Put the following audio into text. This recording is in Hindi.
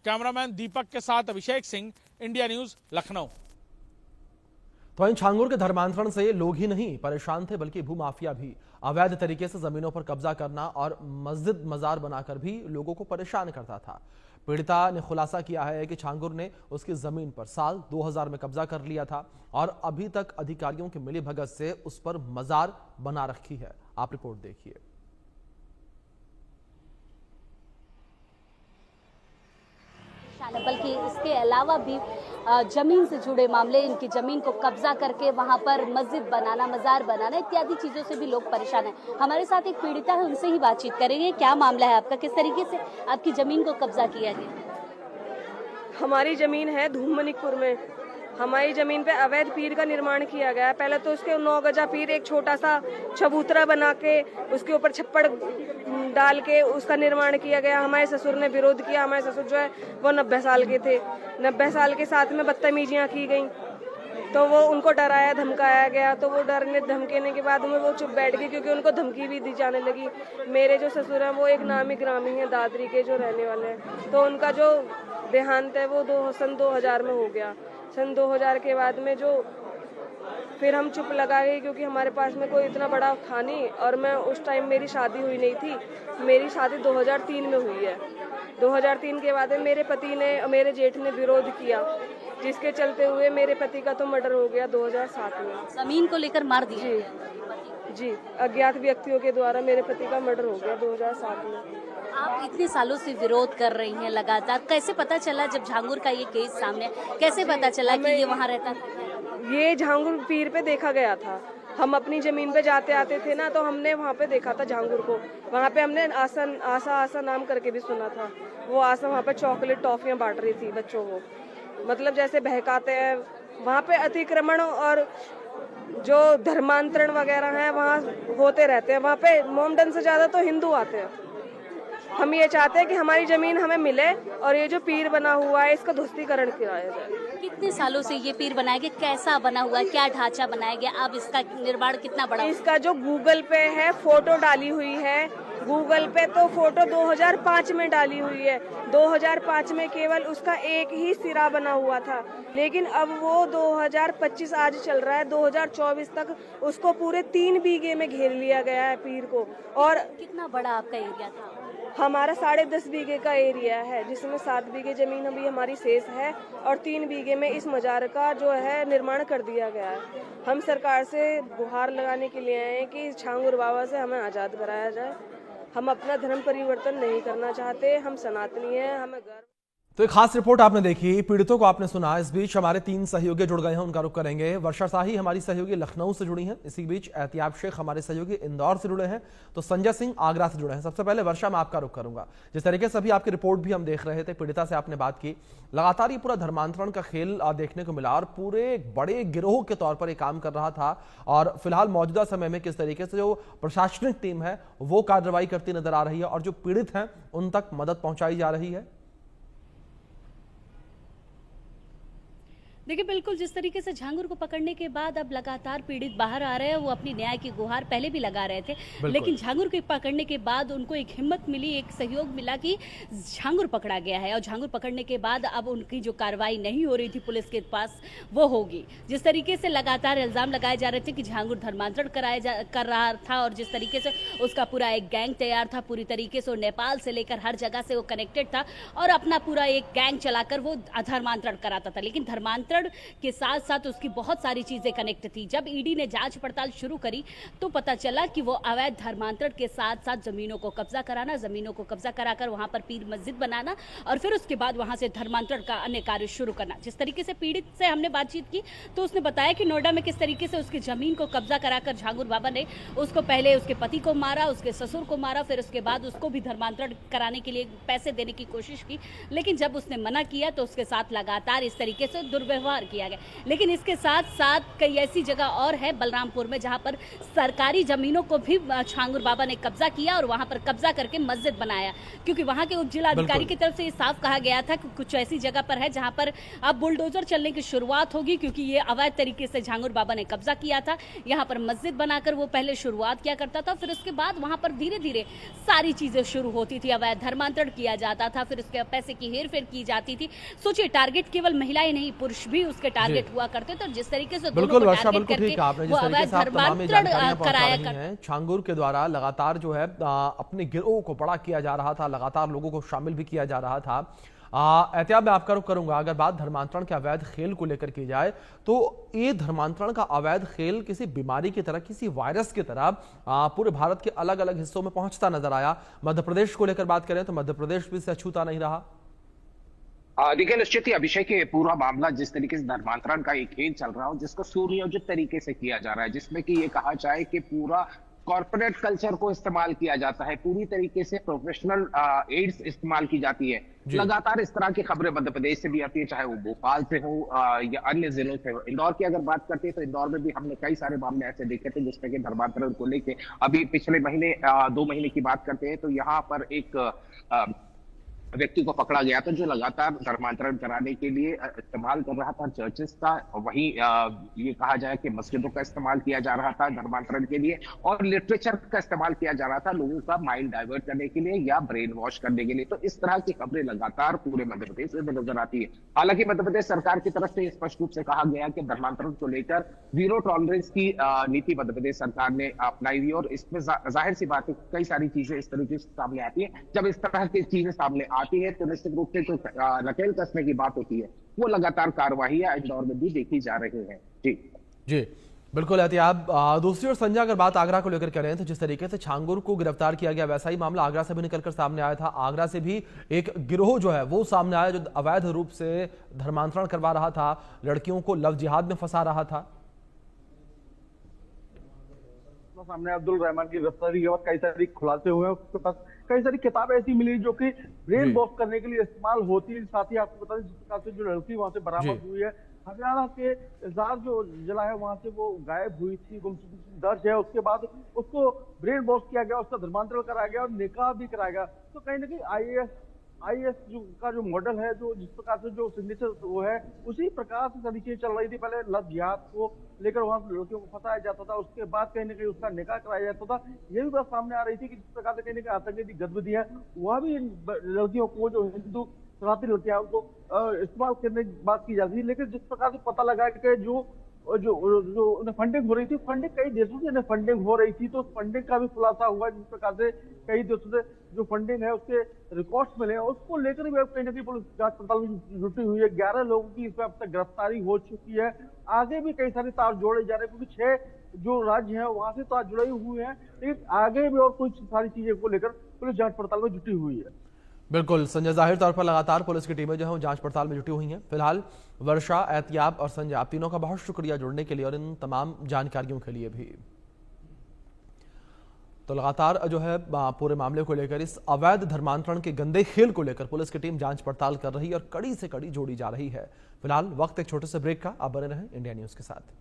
कैमरामैन दीपक के साथ अभिषेक सिंह, इंडिया न्यूज, लखनऊ। तो इन छांगुर के धर्मांतरण से लोग ही नहीं परेशान थे, बल्कि भूमाफिया भी अवैध तरीके से जमीनों पर कब्जा करना और मस्जिद मजार बनाकर भी लोगों को परेशान करता था। पीड़िता ने खुलासा किया है कि छांगुर ने उसकी जमीन पर साल 2000 में कब्जा कर लिया था और अभी तक अधिकारियों की मिलीभगत से उस पर मजार बना रखी है। आप रिपोर्ट देखिए। बल्कि इसके अलावा भी जमीन से जुड़े मामले, इनकी जमीन को कब्जा करके वहां पर मस्जिद बनाना, मजार बनाना इत्यादि चीजों से भी लोग परेशान हैं। हमारे साथ एक पीड़िता है, उनसे ही बातचीत करेंगे। क्या मामला है आपका, किस तरीके से आपकी जमीन को कब्जा किया गया? हमारी जमीन है धूमनिकपुर में। हमारी जमीन पे अवैध पीर का निर्माण किया गया है। पहले तो उसके 9 गजा पीर एक छोटा सा चबूतरा बना के उसके ऊपर छप्पड़ डाल के उसका निर्माण किया गया। हमारे ससुर ने विरोध किया। हमारे ससुर जो है वो 90 साल के थे। 90 साल के साथ में बदतमीजियां की गई, तो वो उनको डराया धमकाया गया। तो वो डरने धमकेने के बाद में वो चुप बैठ गए, क्योंकि उनको धमकी भी दी जाने लगी। मेरे जो ससुर हैं वो एक नामी ग्रामी हैं, दादरी के जो रहने वाले हैं। तो उनका जो देहांत है वो सन 2000 में हो गया। सन 2000 के बाद में जो फिर हम चुप लगा गए, क्योंकि हमारे पास में कोई इतना बड़ा था नहीं। और मैं उस टाइम मेरी शादी हुई नहीं थी। मेरी शादी 2003 में हुई है। 2003 के बाद मेरे पति ने, मेरे जेठ ने विरोध किया, जिसके चलते हुए मेरे पति का तो मर्डर हो गया 2007 में। जमीन को लेकर मार दिया? जी, अज्ञात व्यक्तियों के द्वारा मेरे पति का मर्डर हो गया 2007 में। आप इतने सालों से विरोध कर रही हैं लगातार, कैसे पता चला जब झांगुर का ये केस सामने, कैसे पता चला कि ये वहाँ रहता था? ये झांगुर पीर पे देखा गया था। हम अपनी जमीन पे जाते आते थे ना, तो हमने वहाँ पे देखा था झांगुर को। वहाँ पे हमने आशा नाम करके भी सुना था। वो आशा वहाँ पे चॉकलेट टॉफियाँ बांट रही थी बच्चों को, मतलब जैसे बहकाते हैं। वहाँ पे अतिक्रमण और जो धर्मांतरण वगैरह है वहाँ होते रहते हैं। वहाँ पे मोमडन से ज्यादा तो हिंदू आते हैं। हम ये चाहते हैं कि हमारी जमीन हमें मिले और ये जो पीर बना हुआ है इसका ध्वस्तीकरण कराया जाए। कितने सालों से ये पीर बनाया गया, कैसा बना हुआ है, क्या ढांचा बनाया गया, अब इसका निर्माण कितना बड़ा? इसका जो गूगल पे है फोटो डाली हुई है, गूगल पे तो फोटो 2005 में डाली हुई है। 2005 में केवल उसका एक ही सिरा बना हुआ था, लेकिन अब वो 2025 आज चल रहा है, 2024 तक उसको पूरे 3 बीघे में घेर लिया गया है पीर को। और कितना बड़ा आपका एरिया था? हमारा 10.5 बीघे का एरिया है, जिसमें 7 बीघे जमीन अभी हमारी शेष है और 3 बीघे में इस मजार का जो है निर्माण कर दिया गया है। हम सरकार से गुहार लगाने के लिए आए हैं कि छांगुर बाबा से हमें आज़ाद कराया जाए। हम अपना धर्म परिवर्तन नहीं करना चाहते, हम सनातनी हैं, हमें गर्व। तो एक खास रिपोर्ट आपने देखी, पीड़ितों को आपने सुना। इस बीच हमारे 3 सहयोगी जुड़ गए हैं, उनका रुख करेंगे। वर्षा शाही हमारी सहयोगी लखनऊ से जुड़ी हैं। इसी बीच एहतियाब शेख हमारे सहयोगी इंदौर से जुड़े हैं, तो संजय सिंह आगरा से जुड़े हैं। सबसे पहले वर्षा, मैं आपका रुख करूंगा। जिस तरीके से अभी आपकी रिपोर्ट भी हम देख रहे थे, पीड़िता से आपने बात की, लगातार ये पूरा धर्मांतरण का खेल देखने को मिला और पूरे एक बड़े गिरोह के तौर पर ये काम कर रहा था। और फिलहाल मौजूदा समय में किस तरीके से जो प्रशासनिक टीम है वो कार्रवाई करती नजर आ रही है और जो पीड़ित हैं उन तक मदद पहुंचाई जा रही है? देखिए, बिल्कुल जिस तरीके से झांगुर को पकड़ने के बाद अब लगातार पीड़ित बाहर आ रहे हैं, वो अपनी न्याय की गुहार पहले भी लगा रहे थे, लेकिन झांगुर को पकड़ने के बाद उनको एक हिम्मत मिली, एक सहयोग मिला कि झांगुर पकड़ा गया है। और झांगुर पकड़ने के बाद अब उनकी जो कार्रवाई नहीं हो रही थी पुलिस के पास, वो होगी। जिस तरीके से लगातार इल्जाम लगाए जा रहे थे कि झांगुर धर्मांतरण कर रहा था और जिस तरीके से उसका पूरा एक गैंग तैयार था, पूरी तरीके से वो नेपाल से लेकर हर जगह से वो कनेक्टेड था और अपना पूरा एक गैंग चलाकर वो धर्मांतरण कराता था। लेकिन धर्मांतरण के साथ साथ उसकी बहुत सारी चीजें कनेक्ट थी। जब ईडी ने जांच पड़ताल शुरू करी तो पता चला कि वो अवैध धर्मांतरण के साथ साथ जमीनों को कब्जा कराना, जमीनों को कब्जा कराकर वहां पर पीर मस्जिद बनाना और फिर उसके बाद वहां से धर्मांतरण का अन्य कार्य शुरू करना। जिस तरीके से पीड़ित से हमने बातचीत की तो उसने बताया कि नोएडा में किस तरीके से उसकी जमीन को कब्जा कराकर झांगुर बाबा ने उसको पहले उसके पति को मारा, उसके ससुर को मारा, फिर उसके बाद उसको भी धर्मांतरण कराने के लिए पैसे देने की कोशिश की। लेकिन जब उसने मना किया तो उसके साथ लगातार इस तरीके से दुर्व्यवहार दुर्व्यवहार किया गया। लेकिन इसके साथ साथ कई ऐसी जगह और है बलरामपुर में जहां पर सरकारी जमीनों को भी छांगुर बाबा ने कब्जा किया और वहां पर कब्जा करके मस्जिद बनाया, क्योंकि वहां के उप जिलाधिकारी की तरफ से ये साफ कहा गया था कि कुछ ऐसी जगह पर है जहां पर अब बुलडोजर चलने की शुरुआत होगी, क्योंकि ये अवैध तरीके से छांगुर बाबा ने कब्जा किया था। यहाँ पर मस्जिद बनाकर वो पहले शुरुआत किया करता था, फिर उसके बाद वहां पर धीरे धीरे सारी चीजें शुरू होती थी, अवैध धर्मांतरण किया जाता था, फिर उसके पैसे की हेरफेर की जाती थी। सोचिए, टारगेट केवल महिलाएं नहीं, पुरुष भी उसके टारगेट हुआ करते थे। जिस तरीके से बिल्कुल वर्षा, बिल्कुल ठीक है आपने, जिस तरीके से आप तमाम जानकारियां पहुंचा रही हैं। छांगुर के द्वारा लगातार जो है अपने गिरोह को बड़ा किया जा रहा था, लगातार लोगों को शामिल भी किया जा रहा था। एहतियात मैं आपका रुख करूंगा। अगर बात धर्मांतरण के अवैध खेल को लेकर की जाए तो ये धर्मांतरण का अवैध खेल किसी बीमारी की तरह, किसी वायरस की तरह पूरे भारत के अलग अलग हिस्सों में पहुंचता नजर आया। मध्य प्रदेश को लेकर बात करें तो मध्य प्रदेश भी इससे अछूता नहीं रहा। देखिए, निश्चित ही अभिषेक के पूरा मामला जिस तरीके से धर्मांतरण का एक खेल चल रहा हो, जिसको सुनियोजित तरीके से किया जा रहा है, जिसमें कि ये कहा जाए कि पूरा कॉर्पोरेट कल्चर को इस्तेमाल किया जाता है, पूरी तरीके से प्रोफेशनल एड्स इस्तेमाल की जाती है। लगातार इस तरह की खबरें मध्य प्रदेश से भी आती है, चाहे वो भोपाल से हो या अन्य जिलों से हो। इंदौर की अगर बात करते हैं तो इंदौर में भी हमने कई सारे मामले ऐसे देखे थे जिसमें कि धर्मांतरण को लेके अभी पिछले महीने 2 महीने की बात करते हैं तो यहाँ पर एक व्यक्ति को पकड़ा गया था जो लगातार धर्मांतरण कराने के लिए इस्तेमाल कर रहा था चर्चेस का। वहीं ये कहा जाए कि मस्जिदों का इस्तेमाल किया जा रहा था धर्मांतरण के लिए और लिटरेचर का इस्तेमाल किया जा रहा था लोगों का माइंड डाइवर्ट करने के लिए या ब्रेन वॉश करने के लिए। तो इस तरह की खबरें लगातार पूरे मध्य प्रदेश में नजर आती है। हालांकि मध्य प्रदेश सरकार की तरफ से स्पष्ट रूप से कहा गया कि धर्मांतरण को लेकर जीरो टॉलरेंस की नीति मध्य प्रदेश सरकार ने अपनाई हुई और इसमें जाहिर सी बात है कई सारी चीजें इस तरीके से सामने आती है। जब इस तरह की चीजें सामने आती है तो निश्चित रूप से जो नकेल कसने की बात होती है वो लगातार कार्रवाइयां इंदौर में भी देखी जा रही हैं। जी बिल्कुल एहतियात। दूसरी ओर संजय, अगर बात आगरा को लेकर करें तो जिस तरीके से छांगुर को गिरफ्तार किया गया वैसा ही मामला आगरा से भी निकलकर सामने आया था। आगरा से भी एक गिरोह जो है वो सामने आया जो अवैध रूप से धर्मांतरण करवा रहा था, लड़कियों को लव जिहाद में फंसा रहा था। सामने अब्दुल रहमान की गिरफ्तारी के बाद कई सारी खुलासे हुए हैं। उसके पास कई सारी किताबें ऐसी मिली जो कि ब्रेन वॉश करने के लिए इस्तेमाल होती है। साथ ही आपको बता दें जिस प्रकार से जो लड़की वहां से बरामद हुई है, हरियाणा के इल्जाम जो जिला है वहां से वो गायब हुई थी, गुमशुदगी दर्ज है। उसके बाद उसको ब्रेन वॉश किया गया, उसका धर्मांतरण कराया गया और निकाह भी कराया गया। तो कहीं ना कहीं आईएएस का जो मॉडल है, जो जिस प्रकार से जो सिग्नेचर वो है उसी प्रकार से सारी चीजें चल रही थी। पहले लव जिहाद को लेकर वहां लड़कियों को फंसाया जाता था, उसके बाद कहीं ना कहीं उसका निकाह कराया जाता था। ये भी बात सामने आ रही थी कि जिस प्रकार से कहीं ना कहीं आतंकी गतिविधि है वह भी इन लड़कियों को जो हिंदू शरणार्थी लड़कियां उनको इस्तेमाल करने की बात की जाती थी। लेकिन जिस प्रकार से पता लगा कि जो उन्हें फंडिंग हो रही थी, फंडिंग कई देशों से इन्हें फंडिंग हो रही थी, तो फंडिंग का भी खुलासा हुआ। जिस प्रकार से कई देशों से जो फंडिंग है उसके रिकॉर्ड्स मिले हैं, उसको लेकर भी कहीं ना कहीं पुलिस जांच पड़ताल में जुटी हुई है। 11 लोगों की इसमें अब तक गिरफ्तारी हो चुकी है। आगे भी कई सारे तार जोड़े जा रहे हैं क्योंकि 6 जो राज्य हैं वहां से तार जुड़े हुए हैं, लेकिन आगे भी और कुछ सारी चीजें को लेकर पुलिस जांच पड़ताल में जुटी हुई है। बिल्कुल संजय, जाहिर तौर पर लगातार पुलिस की टीमें जो है जांच पड़ताल में जुटी हुई हैं। फिलहाल वर्षा, एहतियात और संजय, आप तीनों का बहुत शुक्रिया जुड़ने के लिए और इन तमाम जानकारियों के लिए भी। तो लगातार जो है पूरे मामले को लेकर, इस अवैध धर्मांतरण के गंदे खेल को लेकर पुलिस की टीम जांच पड़ताल कर रही है और कड़ी से कड़ी जोड़ी जा रही है। फिलहाल वक्त एक छोटे से ब्रेक का, आप बने रहें इंडिया न्यूज के साथ।